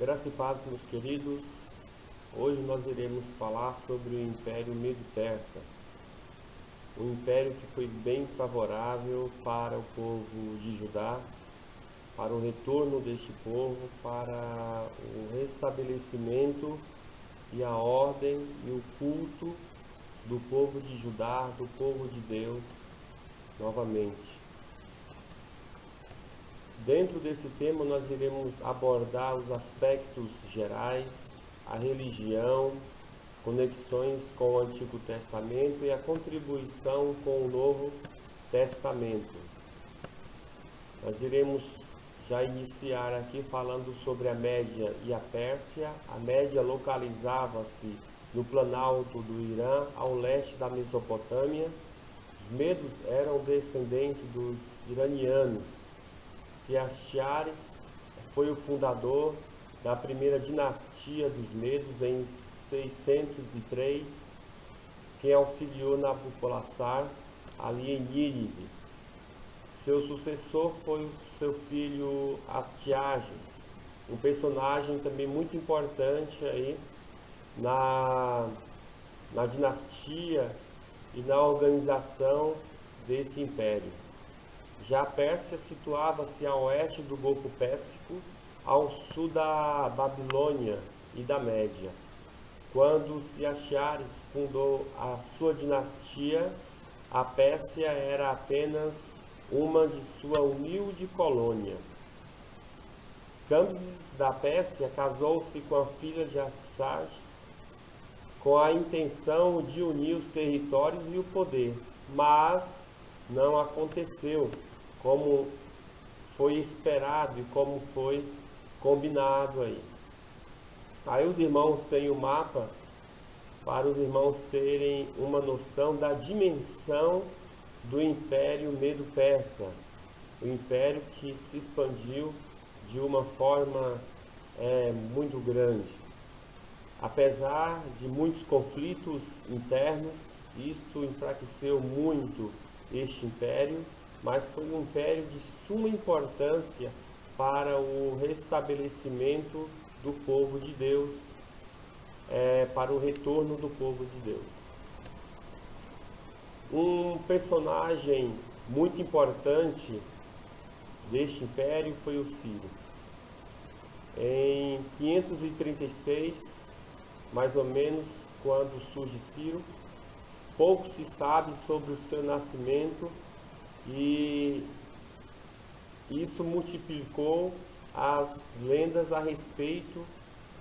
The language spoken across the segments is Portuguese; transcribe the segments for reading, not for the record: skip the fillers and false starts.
Graça e paz, meus queridos. Hoje nós iremos falar sobre o Império Medo-Persa, um império que foi bem favorável para o povo de Judá, para o retorno deste povo, para o restabelecimento e a ordem e o culto do povo de Judá, do povo de Deus, novamente. Dentro desse tema nós iremos abordar os aspectos gerais, a religião, conexões com o Antigo Testamento e a contribuição com o Novo Testamento. Nós iremos já iniciar aqui falando sobre a Média e a Pérsia. A Média localizava-se no planalto do Irã, ao leste da Mesopotâmia. Os medos eram descendentes dos iranianos. Ciaxiares foi o fundador da primeira dinastia dos Medos em 603, que auxiliou Nabopolassar ali em Nínive. Seu sucessor foi o seu filho Astiages, um personagem também muito importante aí na dinastia e na organização desse império. Já a Pérsia situava-se a oeste do Golfo Pérsico, ao sul da Babilônia e da Média. Quando Ciaxiares fundou a sua dinastia, a Pérsia era apenas uma de sua humilde colônia. Cambises da Pérsia casou-se com a filha de Arsaces com a intenção de unir os territórios e o poder, mas não aconteceu como foi esperado e como foi combinado aí. Aí os irmãos têm o mapa para os irmãos terem uma noção da dimensão do Império Medo-Persa, o império que se expandiu de uma forma muito grande. Apesar de muitos conflitos internos, isto enfraqueceu muito este império, mas foi um império de suma importância para o restabelecimento do povo de Deus, para o retorno do povo de Deus. Um personagem muito importante deste império foi o Ciro. Em 536, mais ou menos, quando surge Ciro, pouco se sabe sobre o seu nascimento e isso multiplicou as lendas a respeito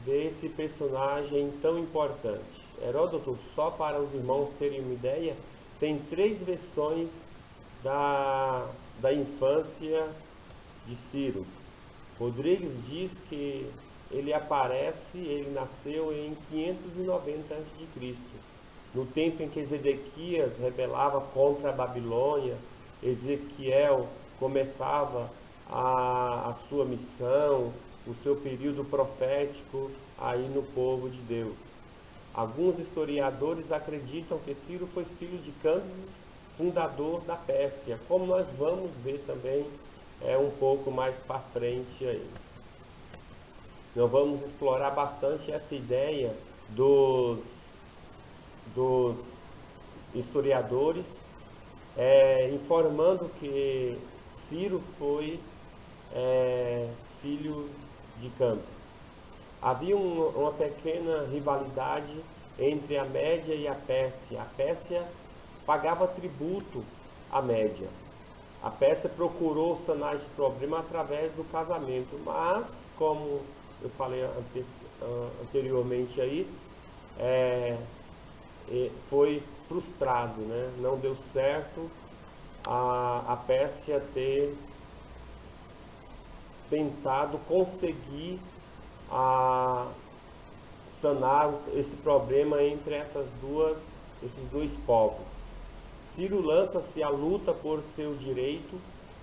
desse personagem tão importante. Heródoto, só para os irmãos terem uma ideia, tem 3 versões da infância de Ciro. Rodrigues diz que ele nasceu em 590 a.C., no tempo em que Zedequias rebelava contra a Babilônia. Ezequiel começava a sua missão, o seu período profético aí no povo de Deus. Alguns historiadores acreditam que Ciro foi filho de Cambises, fundador da Pérsia, como nós vamos ver também um pouco mais para frente aí. Nós vamos explorar bastante essa ideia dos historiadores, informando que Ciro foi filho de Cambises. Havia uma pequena rivalidade entre a Média e a Pérsia. A Pérsia pagava tributo à Média. A Pérsia procurou sanar esse problema através do casamento, mas, como eu falei anteriormente aí, foi frustrado, né? Não deu certo a Pérsia ter tentado conseguir sanar esse problema entre esses dois povos. Ciro lança-se à luta por seu direito,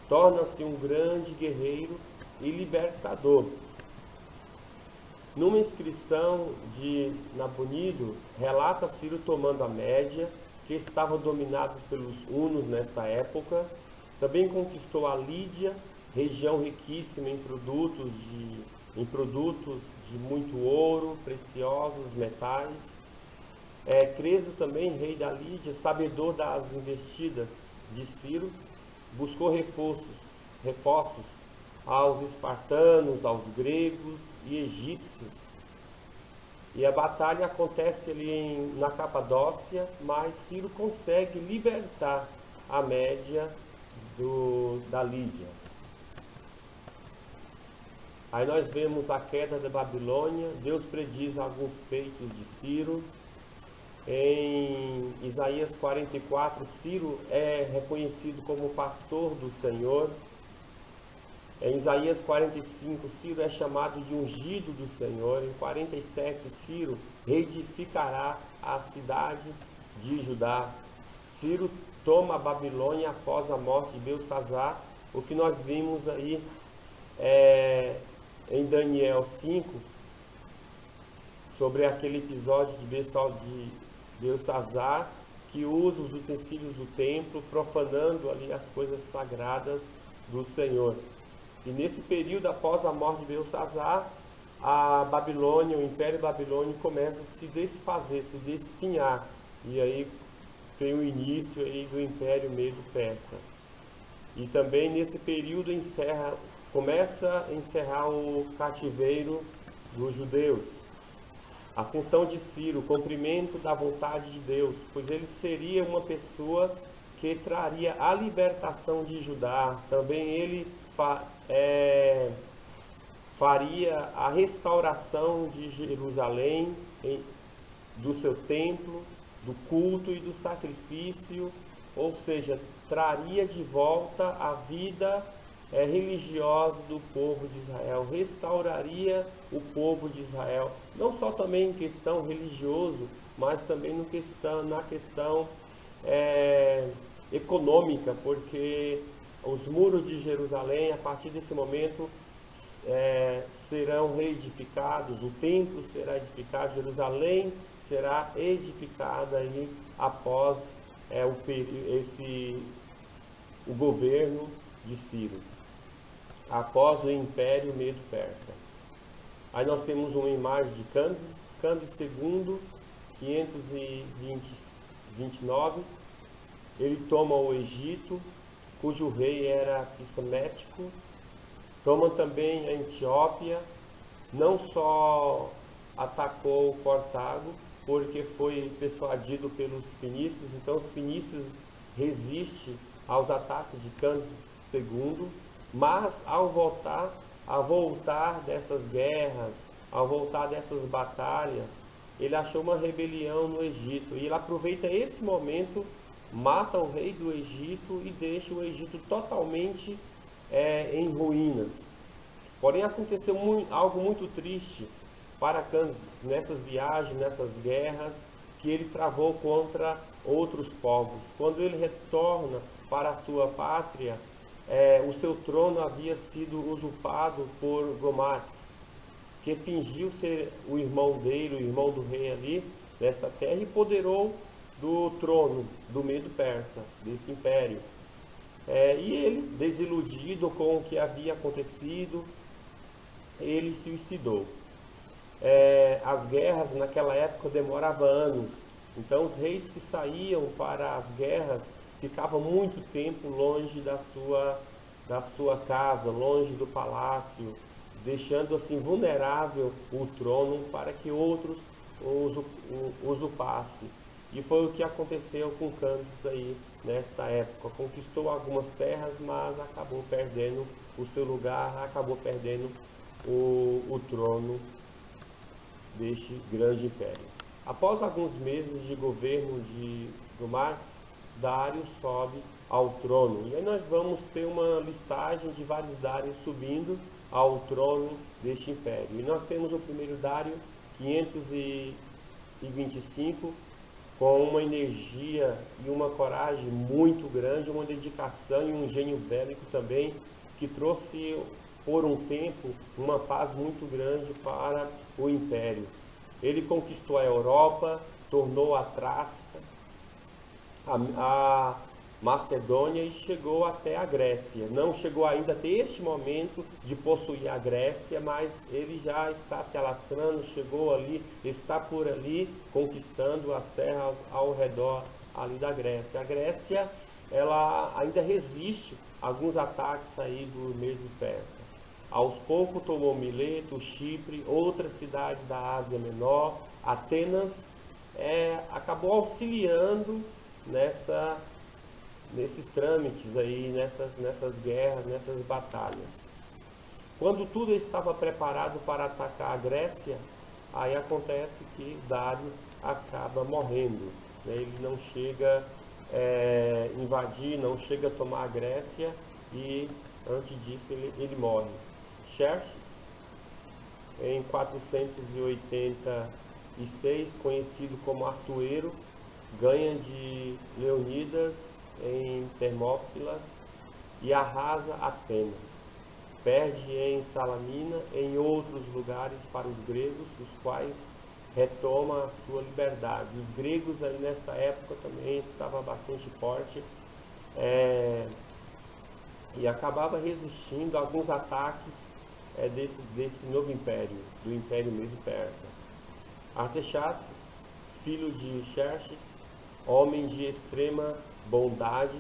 torna-se um grande guerreiro e libertador. Numa inscrição de Nabonido, relata Ciro tomando a Média, que estava dominada pelos hunos nesta época. Também conquistou a Lídia, região riquíssima em produtos de muito ouro, preciosos, metais. Creso também, rei da Lídia, sabedor das investidas de Ciro, buscou reforços aos espartanos, aos gregos e egípcios. E a batalha acontece ali na Capadócia, mas Ciro consegue libertar a Média da Lídia. Aí nós vemos a queda da Babilônia. Deus prediz alguns feitos de Ciro. Em Isaías 44, Ciro é reconhecido como pastor do Senhor. Em Isaías 45, Ciro é chamado de ungido do Senhor. Em 47, Ciro reedificará a cidade de Judá. Ciro toma a Babilônia após a morte de Belsassar, o que nós vimos aí em Daniel 5, sobre aquele episódio de Belsassar, que usa os utensílios do templo, profanando ali as coisas sagradas do Senhor. E nesse período, após a morte de Belsassar, a Babilônia, o Império Babilônico começa a se desfazer, se desfinhar. E aí tem o início aí do Império Medo-Persa. E também nesse período começa a encerrar o cativeiro dos judeus. Ascensão de Ciro, cumprimento da vontade de Deus, pois ele seria uma pessoa que traria a libertação de Judá. Também ele faria a restauração de Jerusalém, do seu templo, do culto e do sacrifício, ou seja, traria de volta a vida religiosa do povo de Israel, restauraria o povo de Israel, não só também em questão religioso, mas também na questão econômica, porque os muros de Jerusalém, a partir desse momento, serão reedificados, o templo será edificado, Jerusalém será edificada aí após o governo de Ciro, após o Império Medo-Persa. Aí nós temos uma imagem de Cambyses II, 529. Ele toma o Egito, cujo rei era Psamético. Toma também a Etiópia. Não só atacou Cartago, porque foi persuadido pelos fenícios. Então os fenícios resistem aos ataques de Cambyses II, mas ao voltar dessas guerras, ao voltar dessas batalhas, ele achou uma rebelião no Egito, e ele aproveita esse momento, mata o rei do Egito e deixa o Egito totalmente em ruínas. Porém, aconteceu algo muito triste para Cambyses nessas viagens, nessas guerras que ele travou contra outros povos. Quando ele retorna para a sua pátria, o seu trono havia sido usurpado por Gomatis, que fingiu ser o irmão dele, o irmão do rei ali dessa terra, e apoderou do trono do Medo-Persa, desse império. E ele, desiludido com o que havia acontecido, ele se suicidou. As guerras naquela época demoravam anos, então os reis que saíam para as guerras ficavam muito tempo longe da sua casa, longe do palácio, deixando assim vulnerável o trono para que outros usurpassem. E foi o que aconteceu com Cambyses aí nesta época. Conquistou algumas terras, mas acabou perdendo o seu lugar, acabou perdendo o trono deste grande império. Após alguns meses de governo de Gomatis, Dário sobe ao trono. E aí nós vamos ter uma listagem de vários Dários subindo ao trono deste império. E nós temos o primeiro Dário, 525, com uma energia e uma coragem muito grande, uma dedicação e um gênio bélico também, que trouxe por um tempo uma paz muito grande para o império. Ele conquistou a Europa, tornou a Trácia, Macedônia e chegou até a Grécia. Não chegou ainda a ter este momento de possuir a Grécia, mas ele já está se alastrando, chegou ali, está por ali conquistando as terras ao redor ali da Grécia. A Grécia, ela ainda resiste a alguns ataques aí do mesmo persa. Aos poucos tomou Mileto, Chipre, outras cidades da Ásia Menor. Atenas acabou auxiliando nesses trâmites aí, nessas guerras, nessas batalhas. Quando tudo estava preparado para atacar a Grécia, aí acontece que Dário acaba morrendo, né? Ele não chega a invadir, não chega a tomar a Grécia e antes disso ele morre. Xerxes, em 486, conhecido como Assuero, ganha de Leônidas em Termópilas e arrasa Atenas. Perde em Salamina e em outros lugares para os gregos, os quais retoma a sua liberdade. Os gregos aí nesta época também estavam bastante forte e acabava resistindo a alguns ataques desse novo império, do Império Medo-Persa. Artaxerxes, filho de Xerxes, homem de extrema bondade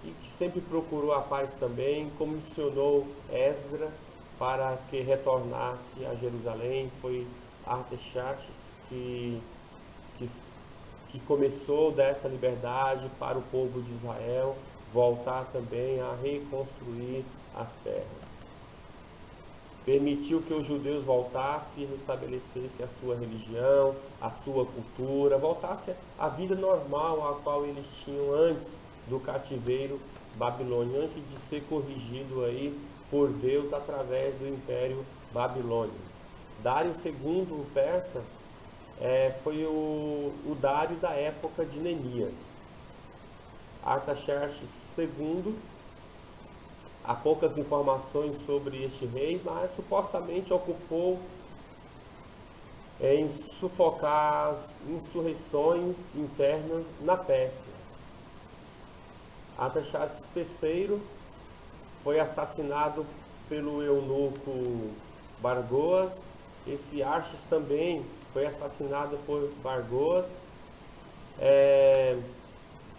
e que sempre procurou a paz também, comissionou Esdra para que retornasse a Jerusalém. Foi Artaxerxes que começou dessa liberdade para o povo de Israel voltar também a reconstruir as terras. Permitiu que os judeus voltassem e restabelecessem a sua religião, a sua cultura, voltassem à vida normal a qual eles tinham antes do cativeiro babilônico, antes de ser corrigido aí por Deus através do Império Babilônico. Dário II, o persa, foi o Dário da época de Neemias. Artaxerxes II, há poucas informações sobre este rei, mas supostamente ocupou em sufocar as insurreições internas na Pérsia. Artaxerxes III foi assassinado pelo eunuco Bargoas. Esse Artaxerxes também foi assassinado por Bargoas.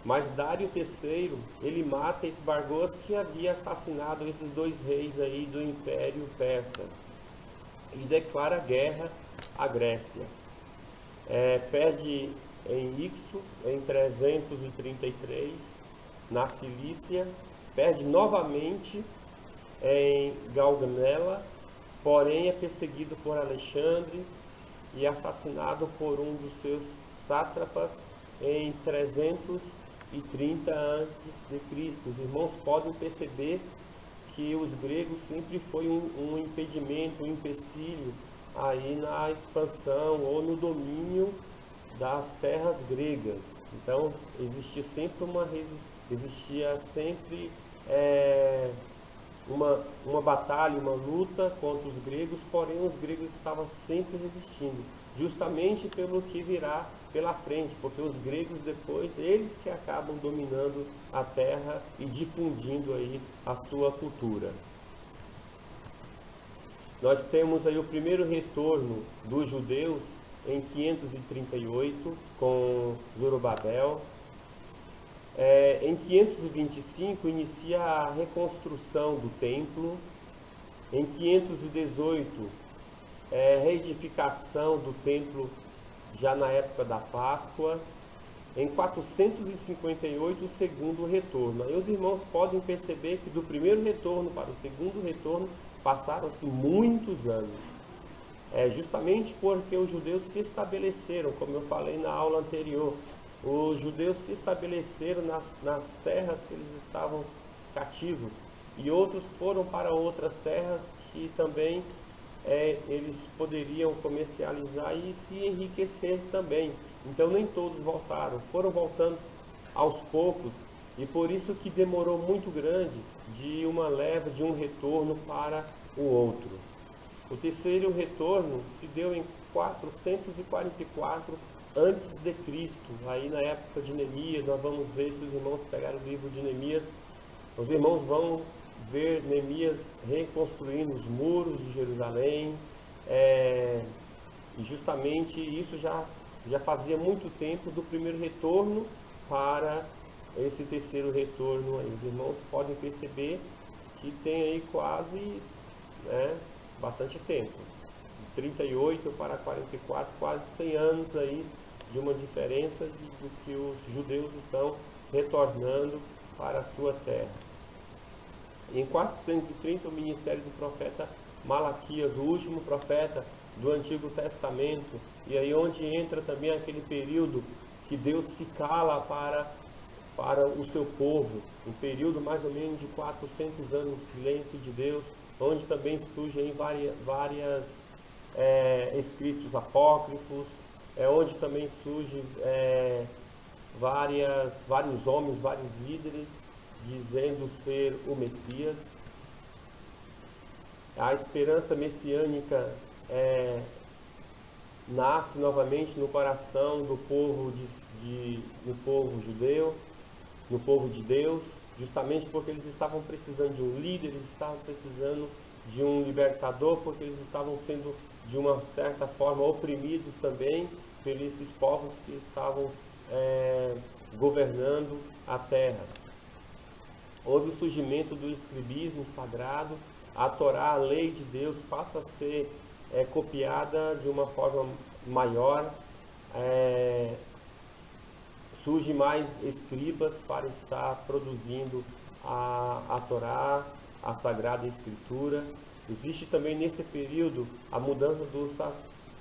Mas Dário III, ele mata esse Bargoas que havia assassinado esses dois reis aí do Império Persa e declara guerra à Grécia. Perde em Ixos em 333, na Cilícia, perde novamente em Gaugamela, porém é perseguido por Alexandre e assassinado por um dos seus sátrapas em 330 a.C. Os irmãos podem perceber que os gregos sempre foi um impedimento, um empecilho aí na expansão ou no domínio das terras gregas. Então existia sempre uma batalha, uma luta contra os gregos, porém os gregos estavam sempre resistindo, justamente pelo que virá pela frente, porque os gregos depois, eles que acabam dominando a terra e difundindo aí a sua cultura. Nós temos aí o primeiro retorno dos judeus em 538 com Zorobabel. Em 525 inicia a reconstrução do templo. Em 518 reedificação do templo já na época da Páscoa. Em 458 o segundo retorno. Aí os irmãos podem perceber que do primeiro retorno para o segundo retorno passaram-se muitos anos. Justamente porque os judeus se estabeleceram, como eu falei na aula anterior, os judeus se estabeleceram nas terras que eles estavam cativos e outros foram para outras terras que também eles poderiam comercializar e se enriquecer também. Então nem todos voltaram, foram voltando aos poucos e por isso que demorou muito grande de uma leva, de um retorno para o outro. O terceiro retorno se deu em 444 antes de Cristo. Aí na época de Neemias, nós vamos ver, se os irmãos pegarem o livro de Neemias, os irmãos vão ver Neemias reconstruindo os muros de Jerusalém, e justamente isso já fazia muito tempo do primeiro retorno para esse terceiro retorno aí. Os irmãos podem perceber que tem aí quase, né, bastante tempo, de 38 para 44, quase 100 anos aí de uma diferença do que os judeus estão retornando para a sua terra. Em 430, o ministério do profeta Malaquias, o último profeta do Antigo Testamento, e aí onde entra também aquele período que Deus se cala para o seu povo, um período mais ou menos de 400 anos de silêncio de Deus, onde também surgem várias escritos apócrifos, onde também surgem vários homens, vários líderes, dizendo ser o Messias. A esperança messiânica nasce novamente no coração do povo do povo judeu, no povo de Deus, justamente porque eles estavam precisando de um líder, eles estavam precisando de um libertador, porque eles estavam sendo de uma certa forma oprimidos também por esses povos que estavam governando a terra. Houve o surgimento do escribismo sagrado, a Torá, a lei de Deus, passa a ser copiada de uma forma maior, surge mais escribas para estar produzindo a Torá, a Sagrada Escritura. Existe também nesse período a mudança do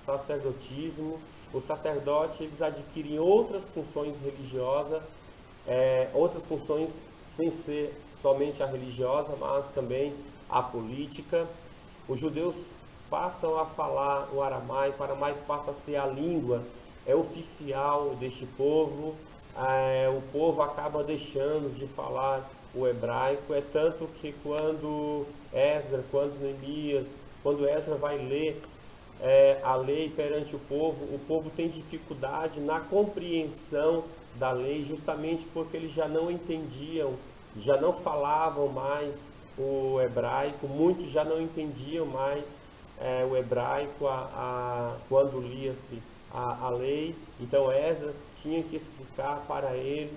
sacerdotismo. Os sacerdotes, eles adquirem outras funções religiosas, outras funções sem ser somente a religiosa, mas também a política. Os judeus passam a falar o aramaico passa a ser a língua oficial deste povo. O povo acaba deixando de falar o hebraico, tanto que quando Neemias, quando Esdras vai ler a lei perante o povo tem dificuldade na compreensão da lei, justamente porque eles já não entendiam, já não falavam mais o hebraico, muitos já não entendiam mais o hebraico quando lia-se a lei. Então Esdras tinha que explicar para eles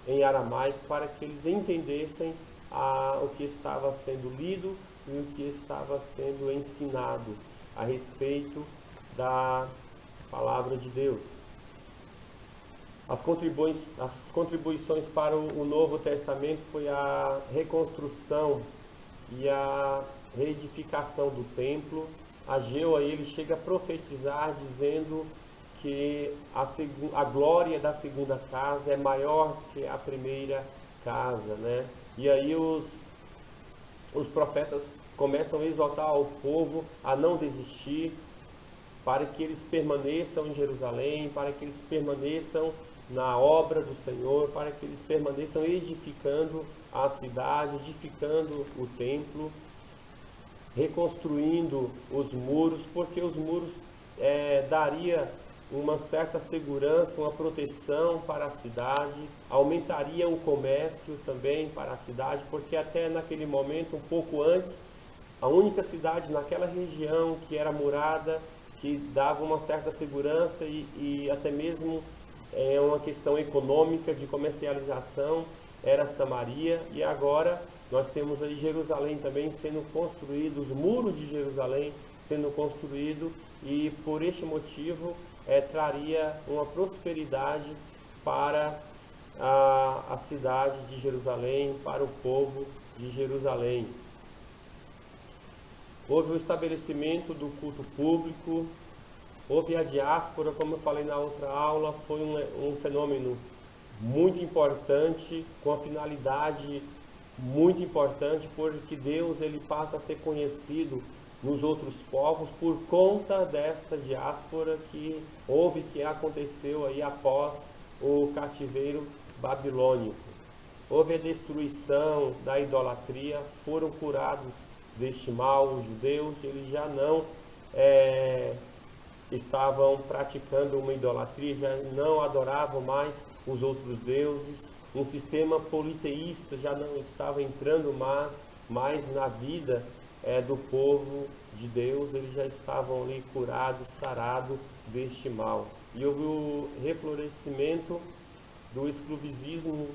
em aramaico, para que eles entendessem o que estava sendo lido e o que estava sendo ensinado a respeito da palavra de Deus. As contribuições para o Novo Testamento foi a reconstrução e a reedificação do templo. Ageu aí ele chega a profetizar dizendo que a glória da segunda casa é maior que a primeira casa, né? E aí os profetas começam a exortar o povo a não desistir, para que eles permaneçam em Jerusalém, para que eles permaneçam na obra do Senhor, para que eles permaneçam edificando a cidade, edificando o templo, reconstruindo os muros, porque os muros daria uma certa segurança, uma proteção para a cidade, aumentaria o comércio também para a cidade, porque até naquele momento, um pouco antes, a única cidade naquela região que era murada, que dava uma certa segurança e até mesmo uma questão econômica de comercialização, era Samaria. E agora nós temos aí Jerusalém também sendo construído, os muros de Jerusalém sendo construídos, e por este motivo traria uma prosperidade para a cidade de Jerusalém, para o povo de Jerusalém. Houve o estabelecimento do culto público, houve a diáspora, como eu falei na outra aula, foi um fenômeno muito importante, com a finalidade muito importante, porque Deus ele passa a ser conhecido nos outros povos por conta desta diáspora que aconteceu aí após o cativeiro babilônico. Houve a destruição da idolatria, foram curados deste mal os judeus, eles já não estavam praticando uma idolatria, já não adoravam mais os outros deuses, um sistema politeísta já não estava entrando mais na vida do povo de Deus, eles já estavam ali curados, sarados deste mal. E houve o reflorescimento do exclusivismo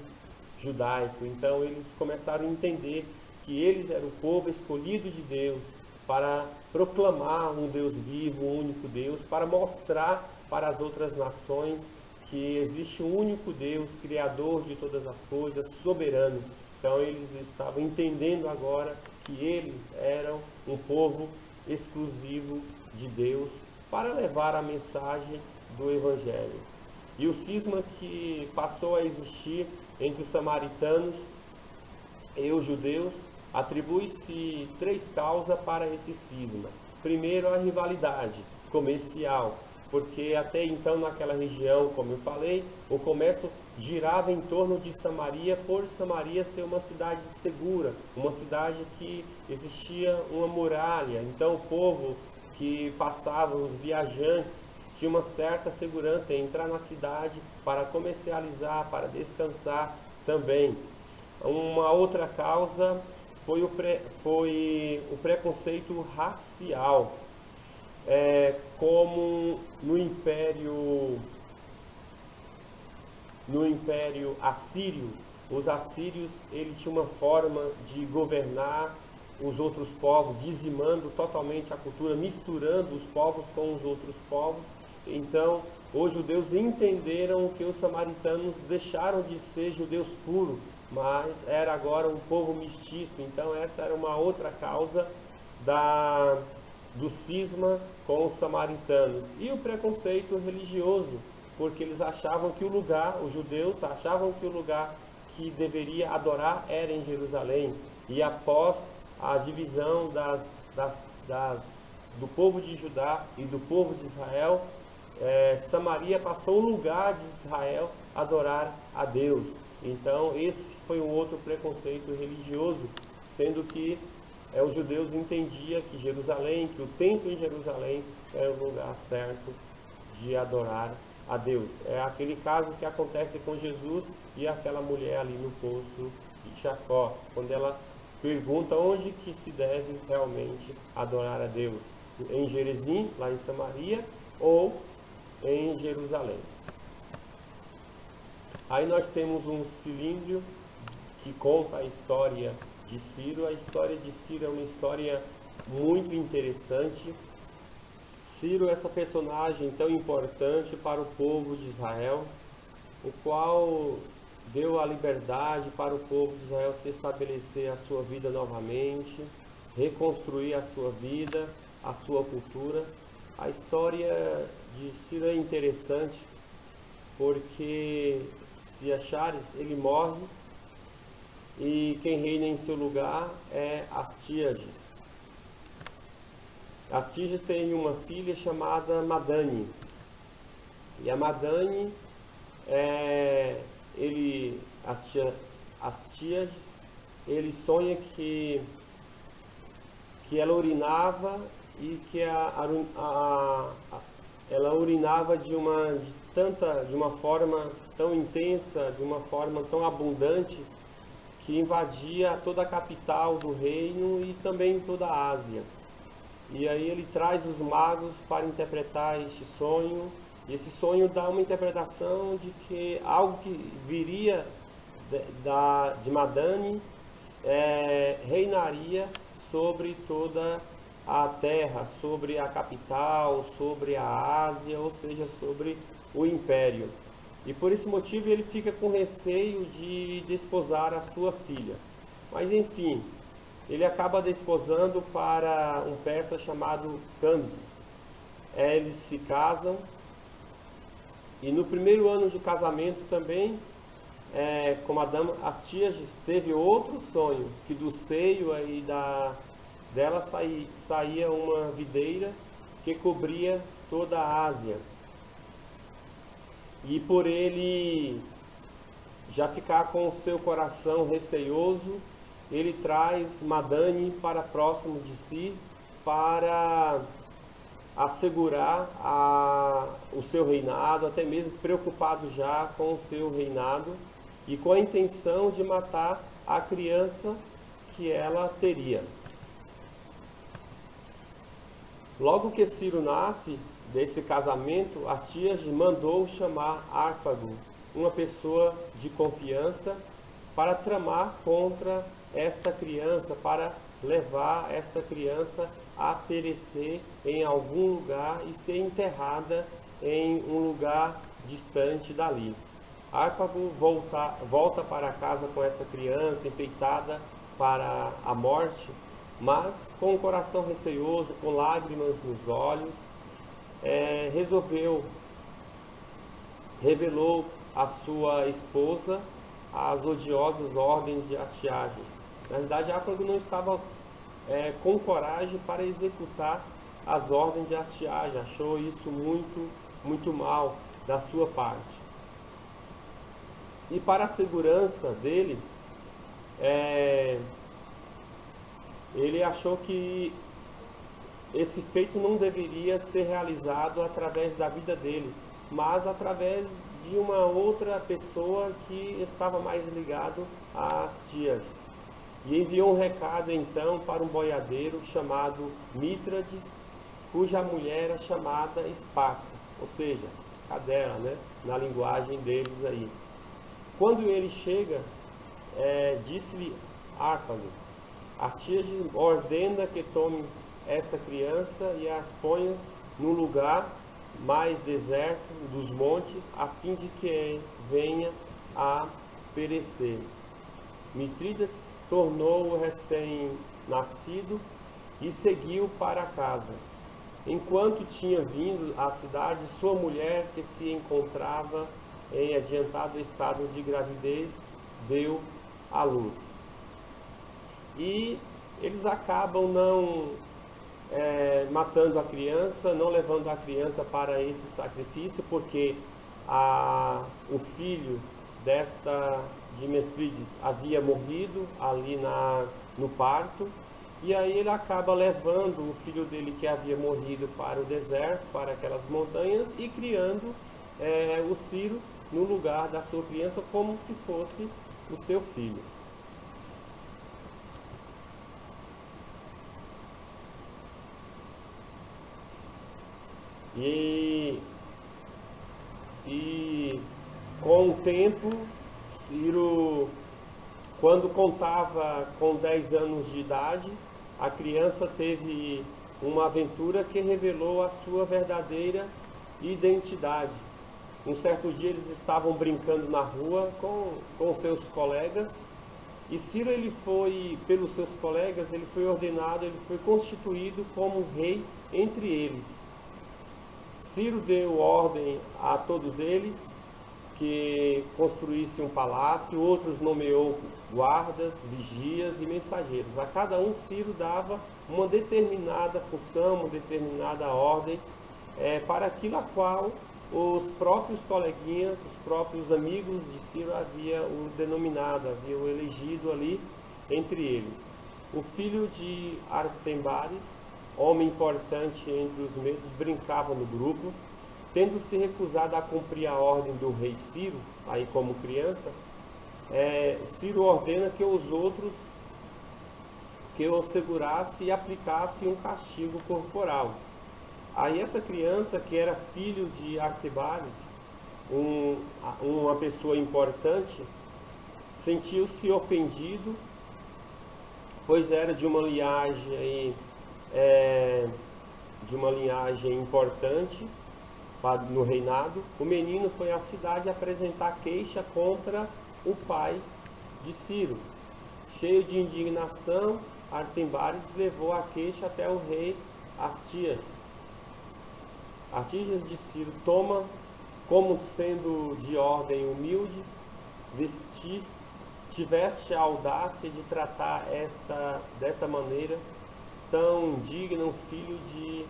judaico. Então eles começaram a entender que eles eram o povo escolhido de Deus para proclamar um Deus vivo, um único Deus, para mostrar para as outras nações que existe um único Deus, criador de todas as coisas, soberano. Então eles estavam entendendo agora que eles eram um povo exclusivo de Deus para levar a mensagem do Evangelho. E o cisma que passou a existir entre os samaritanos e os judeus, atribui-se 3 causas para esse cisma. Primeiro, a rivalidade comercial, porque até então naquela região, como eu falei, o comércio girava em torno de Samaria, por Samaria ser uma cidade segura, uma cidade que existia uma muralha. Então o povo que passava, os viajantes, tinha uma certa segurança em entrar na cidade para comercializar, para descansar também. Uma outra causa foi o preconceito racial, como no Império Assírio. Os assírios, eles tinham uma forma de governar os outros povos, dizimando totalmente a cultura, misturando os povos com os outros povos. Então, os judeus entenderam que os samaritanos deixaram de ser judeus puros, mas era agora um povo mestiço. Então essa era uma outra causa do cisma com os samaritanos. E o preconceito religioso, porque eles achavam que os judeus achavam que o lugar que deveria adorar era em Jerusalém. E após a divisão do povo de Judá e do povo de Israel, Samaria passou o lugar de Israel a adorar a Deus. Então esse foi um outro preconceito religioso, sendo que os judeus entendiam que Jerusalém, que o templo em Jerusalém era o lugar certo de adorar a Deus. É aquele caso que acontece com Jesus e aquela mulher ali no poço de Jacó, quando ela pergunta onde que se deve realmente adorar a Deus, em Gerizim, lá em Samaria, ou em Jerusalém. Aí nós temos um cilindro que conta a história de Ciro. A história de Ciro é uma história muito interessante. Ciro é essa personagem tão importante para o povo de Israel, o qual deu a liberdade para o povo de Israel se estabelecer a sua vida novamente, reconstruir a sua vida, a sua cultura. A história de Ciro é interessante porque se Achares, ele morre e quem reina em seu lugar é Astíages. Astíages tem uma filha chamada Madani. E a Madani, Astíages, ele sonha que ela urinava e que ela urinava de uma forma tão intensa, de uma forma tão abundante, que invadia toda a capital do reino e também toda a Ásia. E aí ele traz os magos para interpretar este sonho, e esse sonho dá uma interpretação de que algo que viria de Madani reinaria sobre toda a terra, sobre a capital, sobre a Ásia, ou seja, sobre o império. E por esse motivo ele fica com receio de desposar a sua filha. Mas enfim, ele acaba desposando para um persa chamado Cambises. Eles se casam, e no primeiro ano de casamento também, como a dama Astíages teve outro sonho, que do seio aí dela saía uma videira que cobria toda a Ásia. E por ele já ficar com o seu coração receioso, ele traz Madani para próximo de si, para assegurar o seu reinado, até mesmo preocupado já com o seu reinado e com a intenção de matar a criança que ela teria. Logo que Ciro nasce desse casamento, Artias mandou chamar Árpago, uma pessoa de confiança, para tramar contra esta criança, para levar esta criança a perecer em algum lugar e ser enterrada em um lugar distante dali. Árpago volta para casa com essa criança enfeitada para a morte, mas com o coração receoso, com lágrimas nos olhos, revelou à sua esposa as odiosas ordens de Astiages. Na verdade, Árpago não estava com coragem para executar as ordens de Astiages, achou isso muito mal da sua parte. E para a segurança dele, ele achou que esse feito não deveria ser realizado através da vida dele, mas através de uma outra pessoa que estava mais ligado a Astiages. E enviou um recado então para um boiadeiro chamado Mítrades, cuja mulher era chamada Esparta, ou seja, cadela, né, na linguagem deles aí. Quando ele chega, disse-lhe Árpago: Astiages ordena que tomes esta criança e as ponhas num lugar mais deserto dos montes, a fim de que venha a perecer. Mitrídates tornou o recém-nascido e seguiu para casa. Enquanto tinha vindo à cidade, sua mulher, que se encontrava em adiantado estado de gravidez, deu à luz. E eles acabam não matando a criança, não levando a criança para esse sacrifício, porque o filho de Mitrídates havia morrido ali no parto, e aí ele acaba levando o filho dele que havia morrido para o deserto, para aquelas montanhas, e criando o Ciro no lugar da sua criança como se fosse o seu filho. E com o tempo, Ciro, quando contava com 10 anos de idade, a criança teve uma aventura que revelou a sua verdadeira identidade. Um certo dia eles estavam brincando na rua com seus colegas, e Ciro, pelos seus colegas, ele foi ordenado, ele foi constituído como rei entre eles. Ciro deu ordem a todos eles que construíssem um palácio, outros nomeou guardas, vigias e mensageiros. A cada um Ciro dava uma determinada função, uma determinada ordem, para aquilo a qual os próprios coleguinhas, os próprios amigos de Ciro haviam o denominado, haviam o elegido ali entre eles. O filho de Artembares, homem importante entre os medos, brincava no grupo. Tendo se recusado a cumprir a ordem do rei Ciro, aí como criança, Ciro ordena que os outros que o segurasse e aplicasse um castigo corporal. Aí essa criança, que era filho de Artembares, uma pessoa importante, sentiu-se ofendido, pois era de uma linhagem importante no reinado. O menino foi à cidade apresentar queixa contra o pai de Ciro. Cheio de indignação, Artembares levou a queixa até o rei Astiages. Astiages de Ciro toma, como sendo de ordem humilde, tiveste a audácia de tratar desta maneira tão indigna um filho de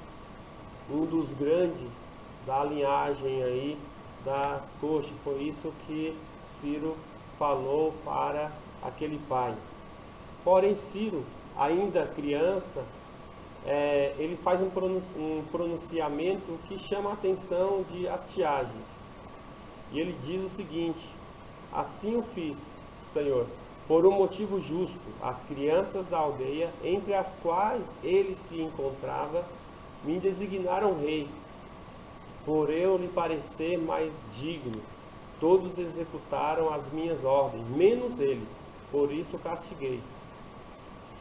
um dos grandes da linhagem aí das coxas. Foi isso que Ciro falou para aquele pai. Porém, Ciro, ainda criança, ele faz um pronunciamento que chama a atenção de Astiages. E ele diz o seguinte: assim o fiz, Senhor, por um motivo justo. As crianças da aldeia, entre as quais ele se encontrava, me designaram rei, por eu lhe parecer mais digno. Todos executaram as minhas ordens, menos ele, por isso castiguei.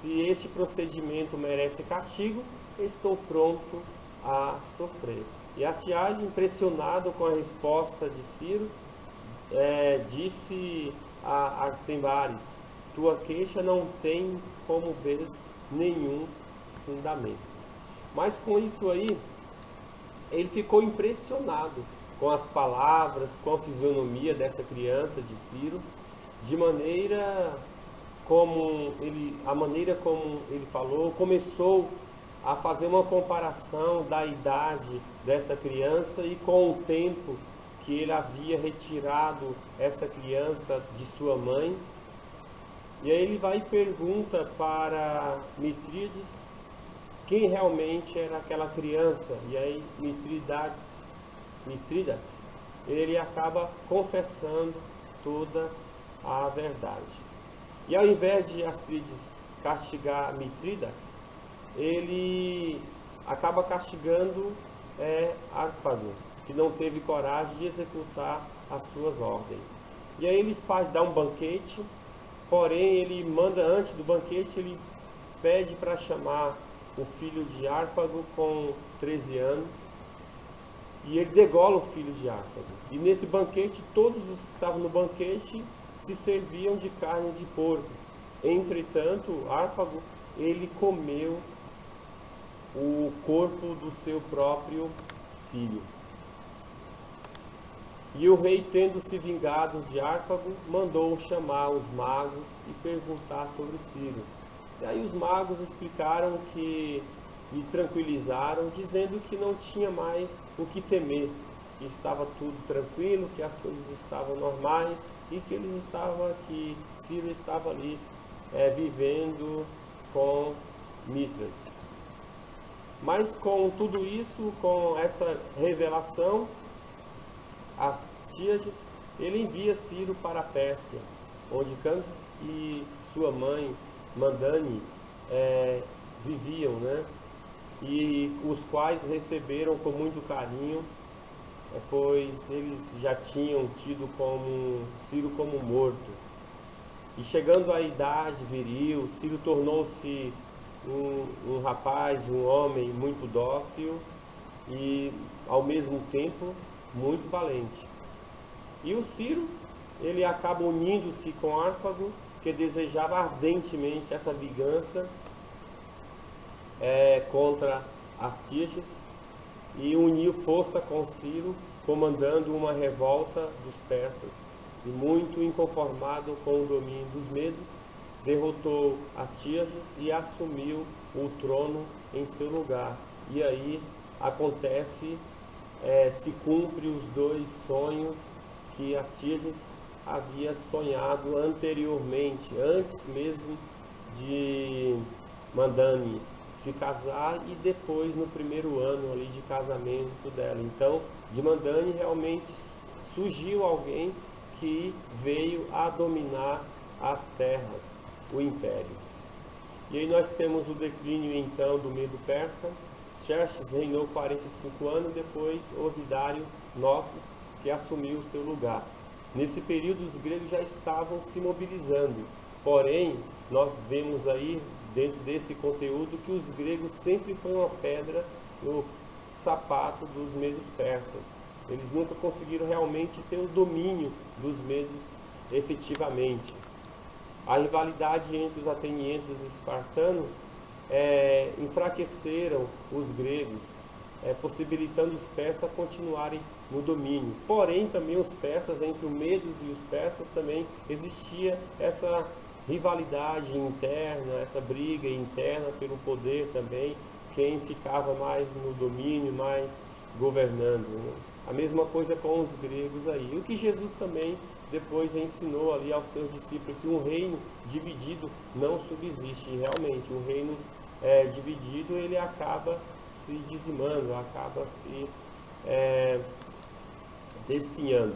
Se este procedimento merece castigo, estou pronto a sofrer. E Astiages, impressionado com a resposta de Ciro, disse a Artembares: tua queixa não tem, como vês, nenhum fundamento. Mas com isso aí, ele ficou impressionado com as palavras, com a fisionomia dessa criança de Ciro, de maneira como a maneira como ele falou, começou a fazer uma comparação da idade dessa criança e com o tempo que ele havia retirado essa criança de sua mãe. E aí ele vai e pergunta para Mitrídates quem realmente era aquela criança. E aí Mitrídates, ele acaba confessando toda a verdade. E ao invés de Astiages castigar Mitrídates, ele acaba castigando Árpago, que não teve coragem de executar as suas ordens. E aí ele dá um banquete, porém ele manda, antes do banquete, ele pede para chamar o filho de Árpago com 13 anos, e ele degola o filho de Árpago. E nesse banquete, todos os que estavam no banquete se serviam de carne de porco. Entretanto, Árpago, ele comeu o corpo do seu próprio filho. E o rei, tendo se vingado de Árpago, mandou chamar os magos e perguntar sobre Ciro. E aí os magos explicaram e tranquilizaram, dizendo que não tinha mais o que temer, que estava tudo tranquilo, que as coisas estavam normais e que Ciro estava ali vivendo com Mitrídates. Mas com tudo isso, com essa revelação, Astiages, ele envia Ciro para a Pérsia, onde Cambyses e sua mãe Mandane viviam, né? E os quais receberam com muito carinho, pois eles já tinham tido Ciro como morto. E chegando à idade viril, Ciro tornou-se um rapaz, um homem muito dócil e ao mesmo tempo muito valente. E o Ciro, ele acaba unindo-se com Árpago, que desejava ardentemente essa vingança contra Astiages, e uniu força com Ciro, comandando uma revolta dos persas. E muito inconformado com o domínio dos medos, derrotou Astiages e assumiu o trono em seu lugar. E aí se cumpre os dois sonhos que Astiages havia sonhado anteriormente, antes mesmo de Mandane se casar e depois no primeiro ano ali de casamento dela. Então, de Mandane realmente surgiu alguém que veio a dominar as terras, o império. E aí nós temos o declínio então do Medo Persa. Xerxes reinou 45 anos, depois Ovidário Nocos, que assumiu o seu lugar. Nesse período os gregos já estavam se mobilizando, porém nós vemos aí dentro desse conteúdo que os gregos sempre foi uma pedra no sapato dos medos persas. Eles nunca conseguiram realmente ter o domínio dos medos efetivamente. A rivalidade entre os atenienses e os espartanos enfraqueceram os gregos, possibilitando os persas continuarem no domínio. Porém, também os persas, entre os medos e os persas, também existia essa rivalidade interna, essa briga interna pelo poder também, quem ficava mais no domínio, mais governando, né? A mesma coisa com os gregos aí. O que Jesus também depois ensinou ali aos seus discípulos, que um reino dividido não subsiste. E realmente, um reino dividido, ele acaba se dizimando, acaba se desfinhando.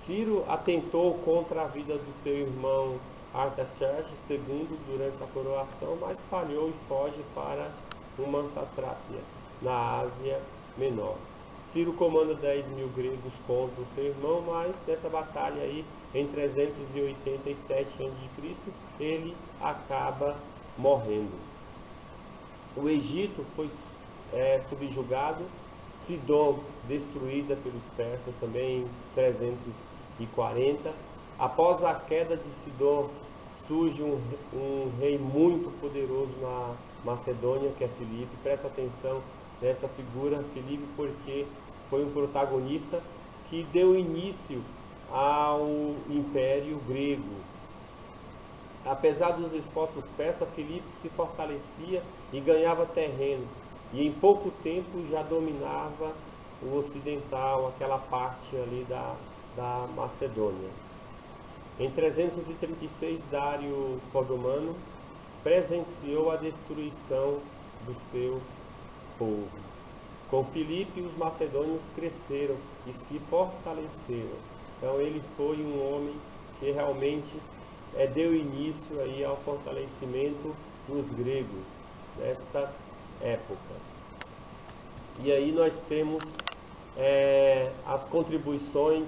Ciro atentou contra a vida do seu irmão Artaxerxes II durante a coroação, mas falhou e foge para uma satrapia na Ásia Menor. Ciro comanda 10.000 gregos contra o seu irmão, mas nessa batalha aí, em 387 a.C., ele acaba morrendo. O Egito foi subjugado, Sidom destruída pelos persas também em 340. Após a queda de Sidom, surge um rei muito poderoso na Macedônia, que é Filipe. Presta atenção nessa figura, Filipe, porque foi um protagonista que deu início ao Império Grego. Apesar dos esforços persas, Filipe se fortalecia e ganhava terreno, e em pouco tempo já dominava o ocidental, aquela parte ali da Macedônia. Em 336, Dário Clodomano presenciou a destruição do seu povo. Com Filipe, os macedônios cresceram e se fortaleceram. Então ele foi um homem que realmente deu início aí ao fortalecimento dos gregos nesta época. E aí nós temos as contribuições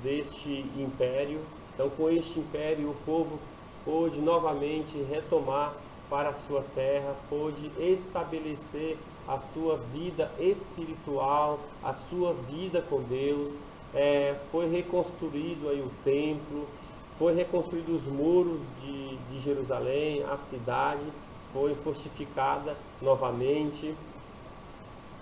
deste império. Então, com este império, o povo pôde novamente retomar para a sua terra, pôde estabelecer a sua vida espiritual, a sua vida com Deus. Foi reconstruído aí o templo, foi reconstruído os muros de Jerusalém, a cidade foi fortificada novamente,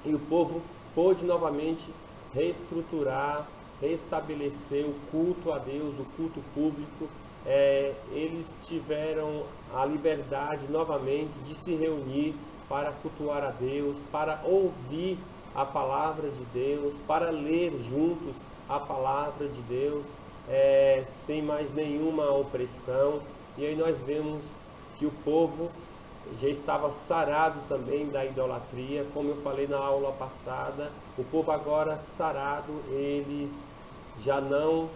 e o povo pôde novamente reestruturar, restabelecer o culto a Deus, o culto público. Eles tiveram a liberdade novamente de se reunir para cultuar a Deus, para ouvir a palavra de Deus, para ler juntos a palavra de Deus, sem mais nenhuma opressão. E aí nós vemos que o povo já estava sarado também da idolatria, como eu falei na aula passada. O povo agora sarado, eles já não,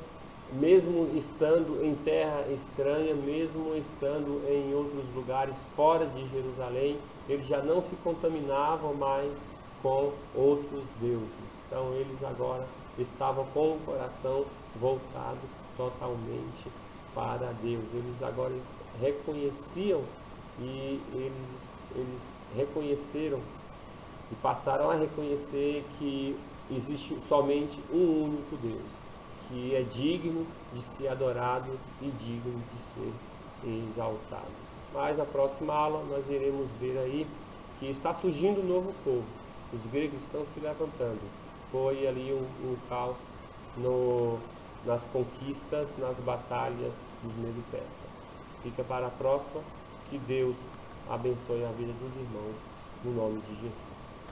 mesmo estando em terra estranha, mesmo estando em outros lugares fora de Jerusalém, eles já não se contaminavam mais com outros deuses. Então eles agora estavam com o coração voltado totalmente para Deus. Eles agora reconheciam e eles reconheceram e passaram a reconhecer que existe somente um único Deus, que é digno de ser adorado e digno de ser exaltado. Mas na próxima aula nós iremos ver aí que está surgindo um novo povo. Os gregos estão se levantando. Foi ali um caos nas conquistas, nas batalhas dos Medo-Persas. Fica para a próxima. Que Deus abençoe a vida dos irmãos, no nome de Jesus.